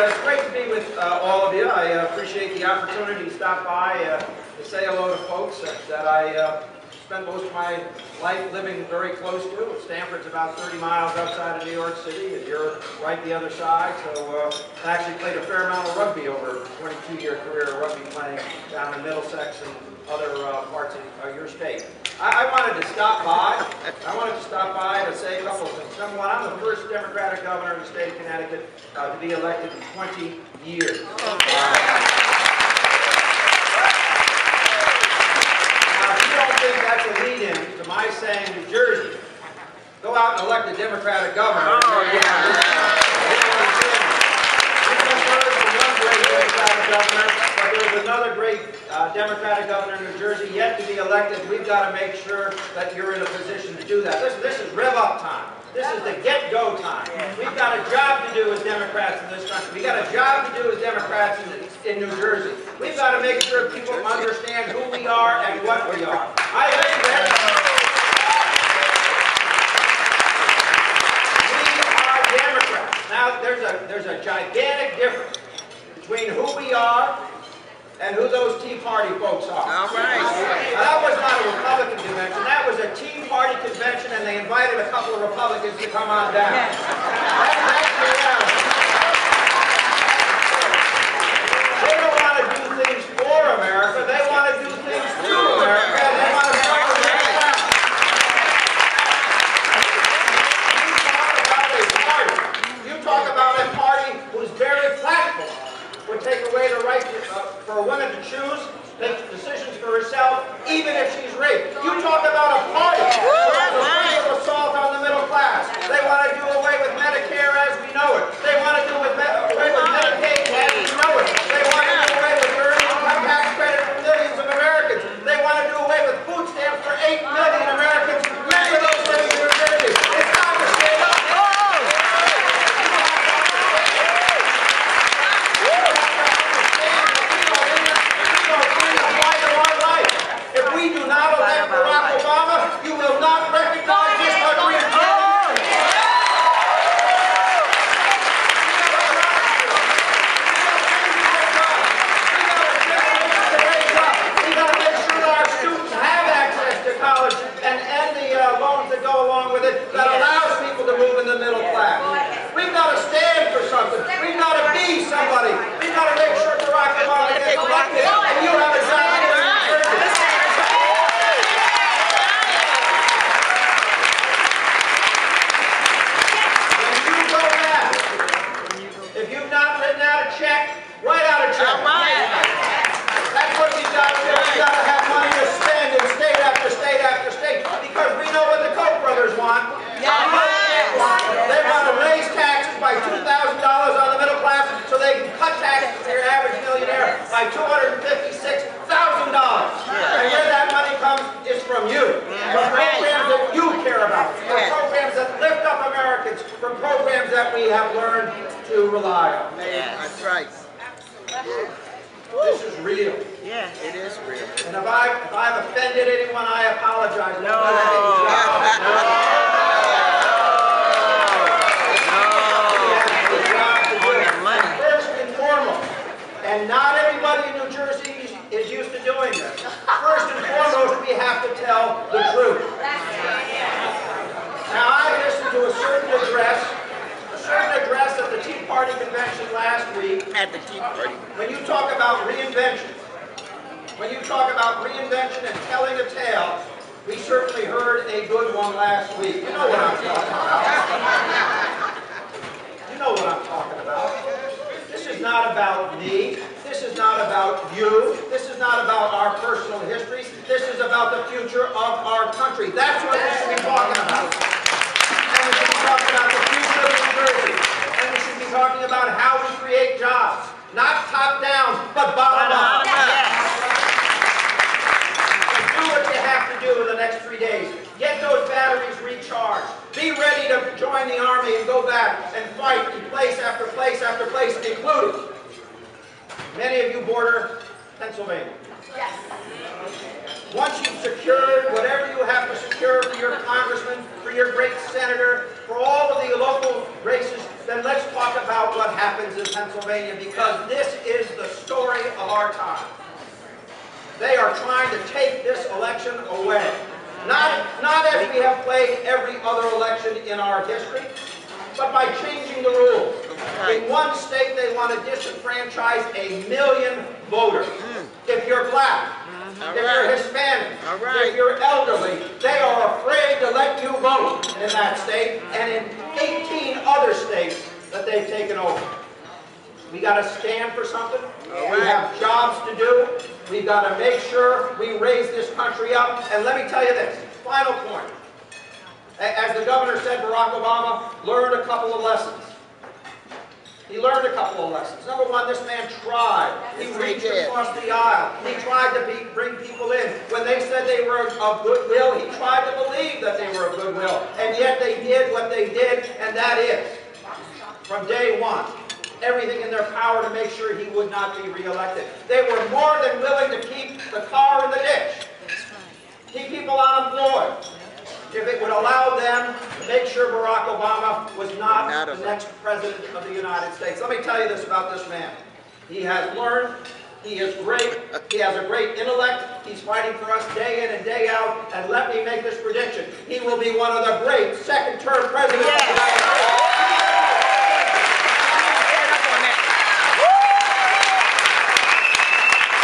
it's great to be with all of you. I appreciate the opportunity to stop by to say hello to folks that I spent most of my life living very close to. Stamford's about 30 miles outside of New York City, and you're right the other side. So I actually played a fair amount of rugby over a 22-year career of rugby playing down in Middlesex and other parts of your state. I wanted to stop by. To say a couple of things. Number one, I'm the first Democratic governor in the state of Connecticut to be elected in 20 years. Now, if you don't think that's a lead-in to my saying New Jersey, go out and elect a Democratic governor. But there's another great Democratic governor in New Jersey yet to be elected. We've got to make sure that you're in a position to do that. This is rev-up time. This is the get-go time. We've got a job to do as Democrats in this country. We've got a job to do as Democrats in New Jersey. We've got to make sure people understand who we are and what we are. I think that we are Democrats. Now, there's a gigantic difference between who we are and who those Tea Party folks are. All right. Now, that was not a Republican convention. That was a Tea Party convention, and they invited a couple of Republicans to come on down. That's the reality. They don't want to do things for America. They want to do things to America, and they want to start with America. You talk about a party whose very platform would take away the right for a woman to choose, make decisions for herself, even if she's raped. You talk about a party of assault on the middle class. They want to do away with Medicare as we know it. They want to do away with Medicaid as we know it. They want to do away with earned income tax credit for millions of Americans. They want to do away with food stamps for 8 million Americans. Remember those things in New Jersey. It's time to stand up. By $256,000. And where that money comes is from you. From programs that you care about. From programs that lift up Americans. From programs that we have learned to rely on. That's right. This is real. Yeah, it is real. And if I've offended anyone, I apologize. No. And not everybody in New Jersey is used to doing this. First and foremost, we have to tell the truth. Now, I listened to a certain address at the Tea Party convention last week. At the Tea Party. When you talk about reinvention, and telling a tale, we certainly heard a good one last week. You know what I'm talking about. You know what I'm talking about. This is not about me. This is not about you. This is not about our personal histories. This is about the future of our country. That's what we should be talking about. And we should be talking about the future of New Jersey. And we should be talking about how we create jobs. Not top down, but bottom up. Do what you have to do in the next 3 days. Get those batteries recharged. Be ready to join the Army and go back and fight in place after place after place, including many of you border Pennsylvania. Yes. Once you've secured whatever you have to secure for your congressman, for your great senator, for all of the local races then let's talk about what happens in Pennsylvania, because this is the story of our time. They are trying to take this election away. Not as we have played every other election in our history, but by changing the rules. In one state, they want to disenfranchise 1 million voters. If you're black, if you're Hispanic, if you're elderly, they are afraid to let you vote in that state, and in 18 other states that they've taken over. We got to stand for something. We have jobs to do. We've got to make sure we raise this country up. And let me tell you this, final point. As the governor said, Barack Obama learned a couple of lessons. He learned a couple of lessons. Number one, this man tried. He reached across the aisle. He tried to bring people in. When they said they were of goodwill, he tried to believe that they were of goodwill. And yet they did what they did, and that is, from day one, everything in their power to make sure he would not be reelected. They were more than willing to keep the car in the ditch, keep people unemployed, if it would allow them to make sure Barack Obama was not the next president of the United States. Let me tell you this about this man. He has learned. He is great. He has a great intellect. He's fighting for us day in and day out. And let me make this prediction. He will be one of the great second-term presidents of the United States.